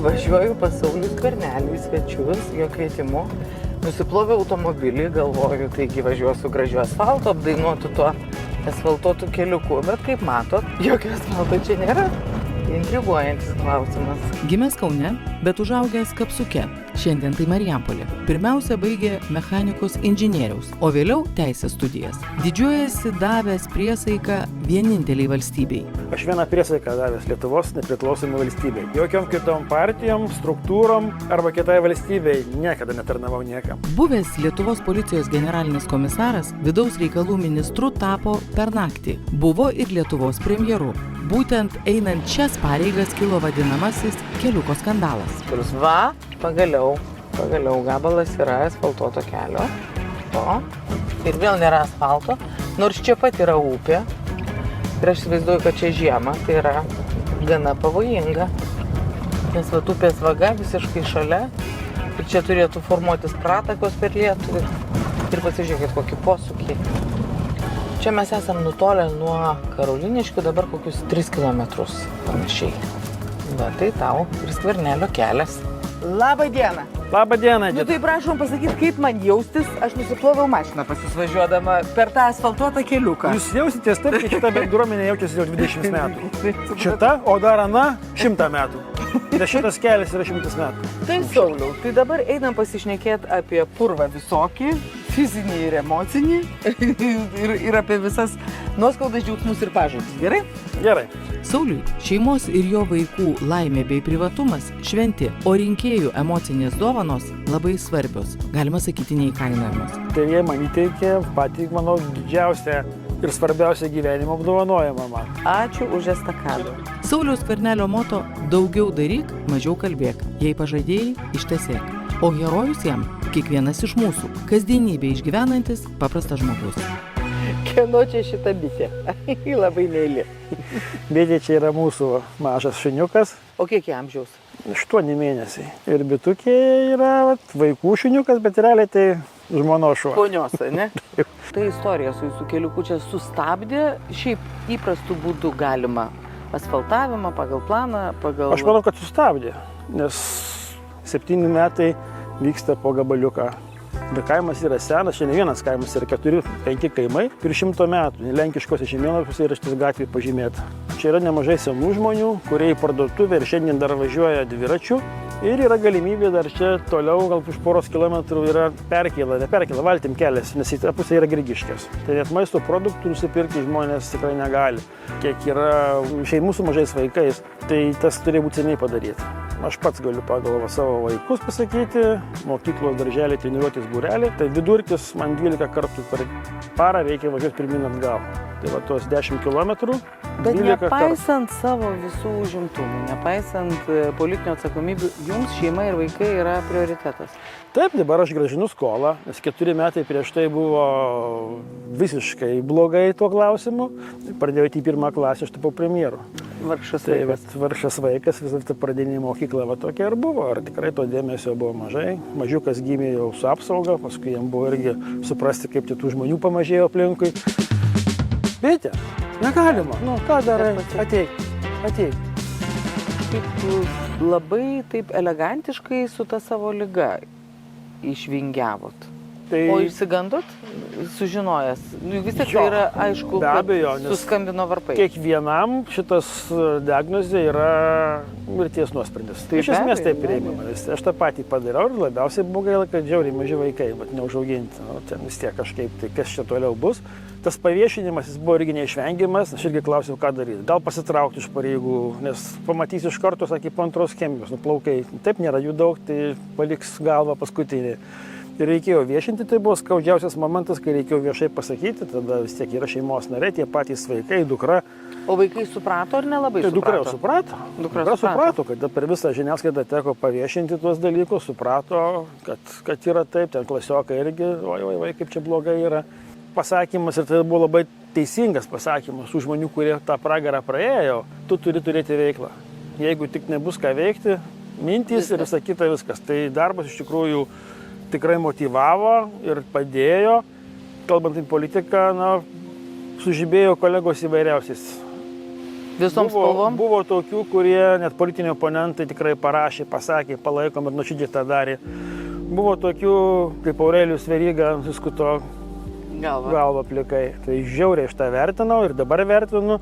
Važiuoju pas Saulių Skvernelį į svečius, jo kvietimu. Nusiploviau automobilį, galvoju, taigi važiuosiu gražiu asfaltu, apdainuotu tuo asfaltuotu keliuku. Bet kaip matot, jokio asfalto čia nėra. Intriguojantis klausimas. Gimęs Kaune, bet užaugęs Kapsuke. Šiandien tai Marijampolė. Pirmiausia baigė mechanikos inžinieriaus, o vėliau teisės studijas. Didžiuojasi davęs priesaiką vieninteliai valstybei. Aš vieną priesaiką davęs Lietuvos nepriklausomai valstybei. Jokiom kitom partijom, struktūrom arba kitai valstybei niekada netarnavau niekam. Buvęs Lietuvos policijos generalinis komisaras vidaus reikalų ministru tapo per naktį. Buvo ir Lietuvos premjeru. Būtent einant šias pareigas kilo vadinamasis keliuko skandalas. Va, pagaliau gabalas yra asfaltuoto kelio. O, ir vėl nėra asfalto, nors čia pat yra upė. Ir aš įsivaizduoju, kad čia žiema, tai yra gana pavojinga. Nes va, upės vaga visiškai šalia. Ir čia turėtų formuotis pratakos per lietų. Ir pasižiūrėkit, kokį posūkį. Čia mes esam nutolę nuo Karoliniškių dabar kokius 3 kilometrus panašiai. Va, tai tau ir Skvernelio kelias. Labą dieną. Labą dieną. Nu tai prašom pasakyti, kaip man jaustis, aš nusiploviau mašiną pas jūs važiuodama per tą asfaltuotą keliuką. Jūs jausitės taip, kad šita bendruomenė jaučiasi jau 20 metų. Šita, o dar ana 100 metų. Ir šitas kelias yra 100 metų. Tai Sauliau, tai dabar einam pasišnekėti apie purvą visokį, fizinį ir emocinį, ir apie visas nuoskaudas, džiaugsmus ir pažadus. Gerai? Gerai. Sauliui šeimos ir jo vaikų laimė bei privatumas šventi, o rinkėjų emocinės dovanos labai svarbios, galima sakyti, neįkainojamos. Tai jie man įteikė patį, manau, didžiausią ir svarbiausią gyvenimo apdovanojimą man. Ačiū už estakadą. Sauliaus Skvernelio moto – daugiau daryk, mažiau kalbėk. Jei pažadėjai, ištesėk. O herojus jam – kiekvienas iš mūsų, kasdienybė išgyvenantis paprastas žmogus. Kieno čia šita bitė? Labai meili. Bitė čia yra mūsų mažas šuniukas. O kiek jie amžiaus? 8 mėnesiai. Ir bitukė yra vaikų šuniukas, bet realiai tai žmonos šuo. Ponios, ne? Tai istorija su jūsų keliuku čia sustabdė, šiaip įprastų būdų galima asfaltavimą pagal planą, pagal... Aš manau, kad sustabdė, nes 7 metai vyksta po gabaliuką. Ir kaimas yra senas, čia ne vienas kaimas, yra 4-5 kaimai ir 100 metų. Lenkiškose žemėlapiuose yra šitas gatvė pažymėta. Čia yra nemažai senų žmonių, kurie į parduotuvę ir šiandien dar važiuoja dviračiu. Ir yra galimybė dar čia toliau, gal už poros kilometrų yra perkėla, valtim kelias, nes į tą pusę yra Grigiškės. Tai net maisto produktų nusipirkti žmonės tikrai negali. Kiek yra šeimų su mažais vaikais, tai tas turi būti seniai padaryti. Aš pats galiu pagal savo vaikus pasakyti, mokyklos darželį, treniruotis būrelį, tai vidurkis man 12 kartų per parą reikia važiuoti pirmyn atgal. Tai va tos 10 kilometrų. Bet nepaisant savo visų užimtumų, nepaisant politinio atsakomybių, jums šeima ir vaikai yra prioritetas. Taip, dabar aš grąžinu skolą, nes 4 metai prieš tai buvo visiškai blogai tuo klausimu. Pradėjau į 1 klasę, aš tapau premjeru. Vargšas tai, vaikas. Vargšas vaikas, vis dėlto pradinė mokykla va tokia ir buvo. Ar tikrai to dėmesio buvo mažai. Mažiukas gimė jau su apsauga, paskui jam buvo irgi suprasti, kaip tų žmonių pamažėjo aplinkui. Bitė, negalima. Nu, ką darai? Ateik. Kaip labai taip elegantiškai su ta savo liga išvingiavot. Tai... O išsigandot, sužinojęs? Vis tiek tai yra aišku, be abejo, kad suskambino varpai. Kiekvienam šitas diagnozė yra mirties nuosprendis. Tai iš esmės taip priimama. Aš tą patį padariau ir labiausiai buvo gaila, kad žiauriai maži vaikai, bet neužauginti. Ten vis tiek kažkaip, tai kas čia toliau bus. Tas paviešinimas jis buvo irgi neišvengiamas, aš irgi klausiau, ką daryti. Gal pasitraukti iš pareigų, nes pamatysiu iš karto, sakė, po antros chemijos, plaukai. Taip nėra jų daug, tai paliks galvą paskutinį. Ir reikėjo viešinti, tai buvo skaudžiausias momentas, kai reikėjo viešai pasakyti, tada vis tiek yra šeimos nariai, tie patys vaikai, dukra. O vaikai suprato ar nelabai tai suprato? Dukra suprato, kad per visą žiniasklaidą teko paviešinti tuos dalykus, suprato, kad yra taip, ten klasiokai irgi, oi, kaip čia blogai yra. Pasakymas ir tai buvo labai teisingas pasakymas už žmonių, kurie tą pragarą praėjo, tu turi turėti veiklą. Jeigu tik nebus ką veikti, mintys ir visa kita viskas. Tai darbas iš tikrųjų tikrai motyvavo ir padėjo. Kalbant į politiką, sužibėjo kolegos įvairiausiais Visom spalvom? Buvo tokių, kurie net politiniai oponentai tikrai parašė, pasakė, palaikom ir nuoširdžiai tą darė. Buvo tokių, kaip Aurelijus Veryga, suskuto galva plikai. Tai žiauriai aš tą vertinau ir dabar vertinu.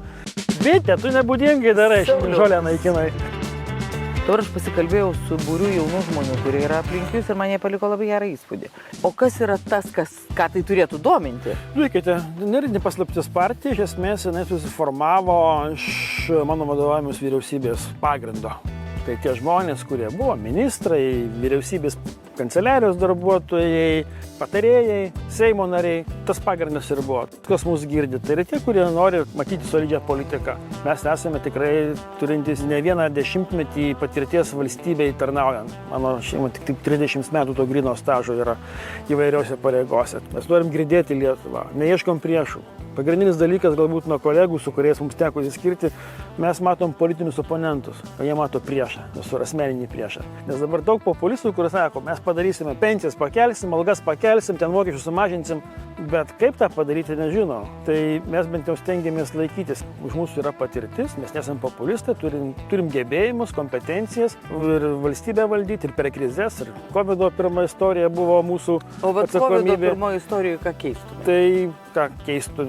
Bitė, tu nebūdingai darai, žolę naikinai. Dabar aš pasikalbėjau su būriu jaunų žmonių, kurie yra aplink jūs ir man jie paliko labai gerą įspūdį. O kas yra tas, ką tai turėtų dominti? Žiūrėkite, nėra paslaptis partija, iš esmės jinai susiformavo iš mano vadovavimus vyriausybės pagrindo. Tai tie žmonės, kurie buvo ministrai, vyriausybės kanceliarijos darbuotojai, patarėjai, Seimo nariai, tas pagrindas ir buvo. Kas mūsų girdi, tai yra tie, kurie nori matyti solidžią politiką. Mes esame tikrai turintys ne vieną dešimtmetį patirties valstybei tarnaujant. Mano šeima tik 30 metų to gryno stažo yra įvairiose pareigose. Mes norim girdėti Lietuvą, neieškom priešų. Pagrindinis dalykas galbūt nuo kolegų, su kuriais mums teko įskirti, mes matom politinius oponentus, o jie mato priešą, visur asmeninį priešą. Nes dabar daug populistų, kurie sako, mes padarysime pensijas pakelsim, algas pakelsim, ten mokesčius sumažinsim, bet kaip tą padaryti nežino. Tai mes bent jau stengiamės laikytis. Už mūsų yra patirtis, mes nesam populistai, turim gebėjimus, kompetencijas ir valstybę valdyti ir per krizes. Ir COVID pirma istorija buvo mūsų atsakomybė. O COVID pirmoji istorija ką keistų? Tai ką keistų,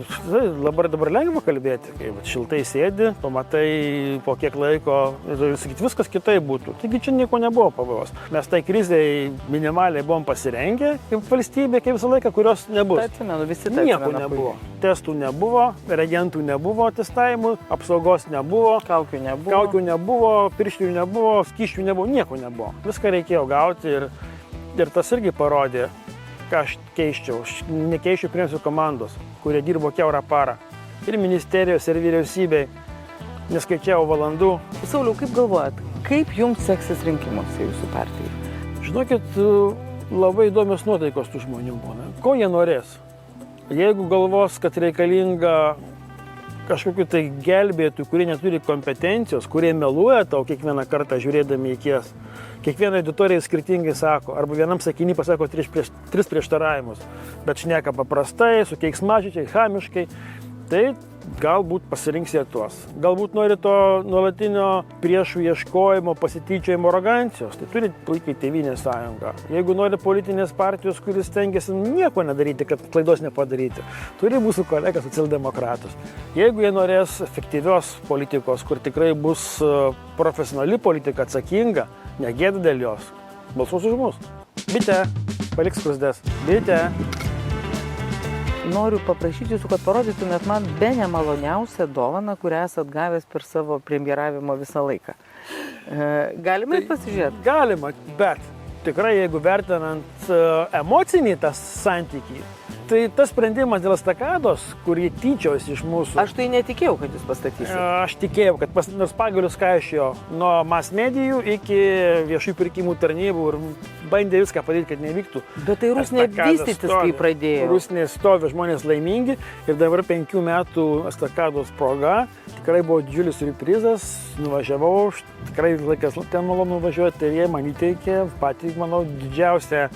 dabar lengva kalbėti, kai šiltai sėdi, pamatai po kiek laiko ir sakyti, viskas kitaip būtų. Taigi čia nieko nebuvo pavojos. Mes tai krizei minimaliai buvom pasirengę kaip valstybė, kaip visą laiką, kurios nebus. Atsimenu, visi tai nieko nebuvo. Testų nebuvo, reagentų nebuvo testavimų, apsaugos nebuvo, kaukių nebuvo, pirštinių nebuvo, skysčių nebuvo, nieko nebuvo. Viską reikėjo gauti ir tas irgi parodė, ką aš keiščiau. Aš nekeiščiau priimsiu komandos, kurie dirbo kiaurą parą. Ir ministerijos, ir vyriausybei. Neskaičiavo valandų. Sauliau, kaip galvojat, kaip jums seksis rinkimuose jūsų partijai? Žinokit, labai įdomios nuotaikos tų žmonių būna. Ko jie norės? Jeigu galvos, kad reikalinga kažkokiu tai gelbėtojų, kurie neturi kompetencijos, kurie meluoja tau kiekvieną kartą žiūrėdami į kies. Kiekvieną auditoriją skirtingai sako, arba vienam sakiny pasako tris prieštaravimus, bet šneka paprastai, su keiksmažodžiais, chamiškai, tai galbūt pasirinks jie tuos. Galbūt nori to nuolatinio priešų ieškojimo, pasityčiojimo, arogancijos, tai turi puikiai Tėvynės sąjungą. Jeigu nori politinės partijos, kuris stengiasi nieko nedaryti, kad klaidos nepadaryti, turi mūsų kolegą socialdemokratus. Jeigu jie norės efektyvios politikos, kur tikrai bus profesionali politika, atsakinga, negėda dėl jos, balsuos už mus. Bitė, paliks skruzdes. Bitė. Noriu paprašyti jūsų, kad parodytumėt man be nemaloniausią dovaną, kurią esat gavęs per savo premjeravimo visą laiką. Galima ir pasižiūrėti? Galima, bet tikrai jeigu vertinant emocinį tą santykį, tai tas sprendimas dėl estakados, kurį tyčiausi iš mūsų. Aš tai netikėjau, kad jūs pastatysite. Aš tikėjau, kad nors pagalius kaišėjo nuo mas medijų iki viešųjų pirkimų tarnybų ir bandė viską padaryti, kad nevyktų. Bet tai Rusnė vystytis, kai pradėjo. Rusnė stovi, žmonės laimingi ir dabar 5 metų estakados proga tikrai buvo didžiulis surprizas. Nuvažiavau, tikrai laikas ten malonu važiuoti ir jie man įteikė patį, manau, didžiausią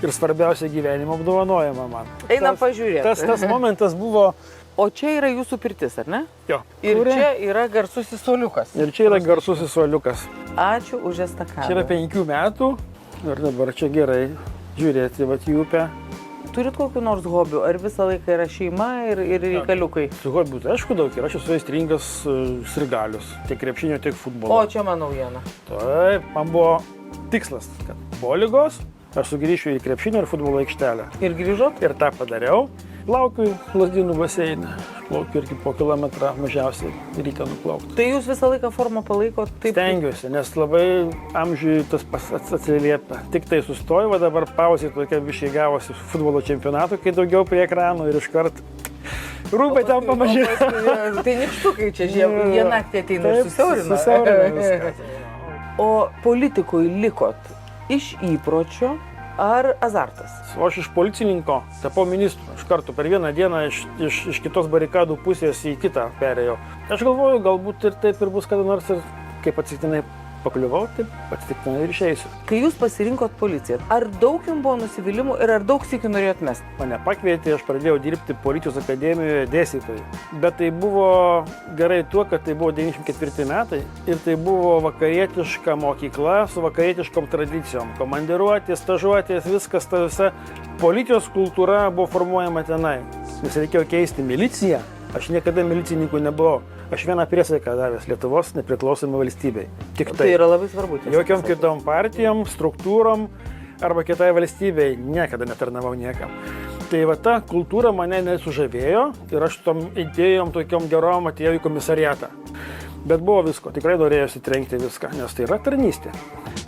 ir svarbiausia gyvenimo apdovanojama man. Einam pažiūrėti. Tas momentas buvo... O čia yra jūsų pirtis, ar ne? Jo. Ir čia yra garsusis suoliukas. Ir čia yra garsusis suoliukas. Ačiū už estakadą. Čia yra 5 metų ir dabar čia gerai žiūrėti į upę. Turit kokių nors hobių? Ar visą laiką yra šeima ir reikaliukai? Su hobių tai aišku daug ir aš esu aistringas sirgalius. Tiek krepšinio, tiek futbolo. O čia man naujiena. Taip, man buvo tikslas, kad buvo ligos. Aš sugrįšiu į krepšinio ir futbolo aikštelę. Ir grįžot? Ir tą padariau. Plaukiu Lazdynų baseiną. Plaukiu irgi po kilometrą mažiausiai ryte nuplaukti. Tai jūs visą laiką formą palaikot taip? Stengiuosi, nes labai amžiui tas atsiliepia. Tik tai sustoju, va dabar pauzė tokia biškai gavosi futbolo čempionato, kai daugiau prie ekranų ir iškart rūbai ten pamažėjo. Tai nykštukai čia žiemą, jie naktį ateina ir susiaurina. O politikui likot iš įpročio ar azartas? O aš iš policininko tapau ministru. Iš karto per vieną dieną iš kitos barikadų pusės į kitą perėjau. Aš galvoju, galbūt ir taip ir bus kada nors ir kaip atsitiktinai pakliuvau, taip atsitiktinai ir išeisiu. Kai jūs pasirinkot policiją, ar daug jums buvo nusivylimų ir ar daug sykių norėjot mesti? Mane pakvietė, aš pradėjau dirbti policijos akademijoje dėstytojai. Bet tai buvo gerai tuo, kad tai buvo 94 metai ir tai buvo vakarietiška mokykla su vakarietiškom tradicijom. Komandiruotės, stažuotės, viskas, ta visa policijos kultūra buvo formuojama tenai. Nes reikėjo keisti miliciją. Aš niekada milicininku nebuvau. Aš vieną priesaiką davęs Lietuvos nepriklausomai valstybei. Tik Tai tai. yra labai svarbu. tiesą Jokiom pasakius. kitom partijom, struktūrom arba kitai valstybei niekada netarnavau niekam. Tai va ta kultūra mane nesužavėjo ir aš tom idėjom tokiom gerom atėjau į komisariatą. Bet buvo visko, tikrai norėjosi trenkti viską, nes tai yra tarnystė.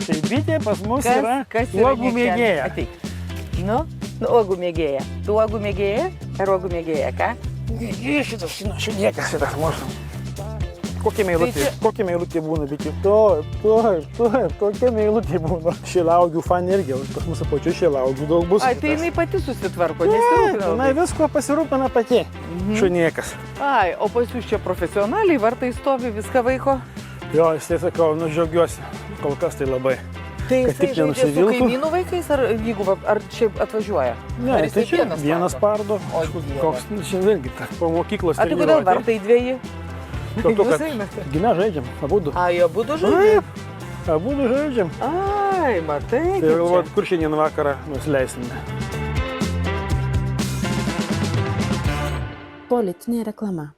Tai bitė pas mus yra uogų mėgėja. Ateik. Nu, uogų mėgėja. Tu uogų mėgėja ar uogų mėgėja, ką? Mėgėja šitas, šiniekas šitas mūsų. Kokie Tai meilutė būna, bitė? Taip, kokie meilutė būna. Šilaugių fan irgi, pas mūsų pačių šilaugių daug bus. Ai, tai jinai pati susitvarko, Jinai nesirūpina. visko pasirūpina pati. Šiniekas. Ai, o pas jūs čia profesionaliai, vartai stovi, viską vaiko. Jo, aš tai sakau, nu džiaugiuosi. Kol kas tai labai. Tai Kad jisai tik žaidžia su nenusiviltų. kaimynų vaikais, ar šiaip atvažiuoja? Ne, Ar tai jisai čia vienas pardo. O, Dieve. Koks, nu, šiandien vėlgi, po mokyklos A tai kodėl vartai dviejį? Dėl to, Jūs kad einate? gime žaidžiam, abudu. Ai, abudu žaidžia? Abudu žaidžiam. Ai, matai. Tai kaip galvot, čia. kur šiandien vakarą nusileisime. Politinė reklama.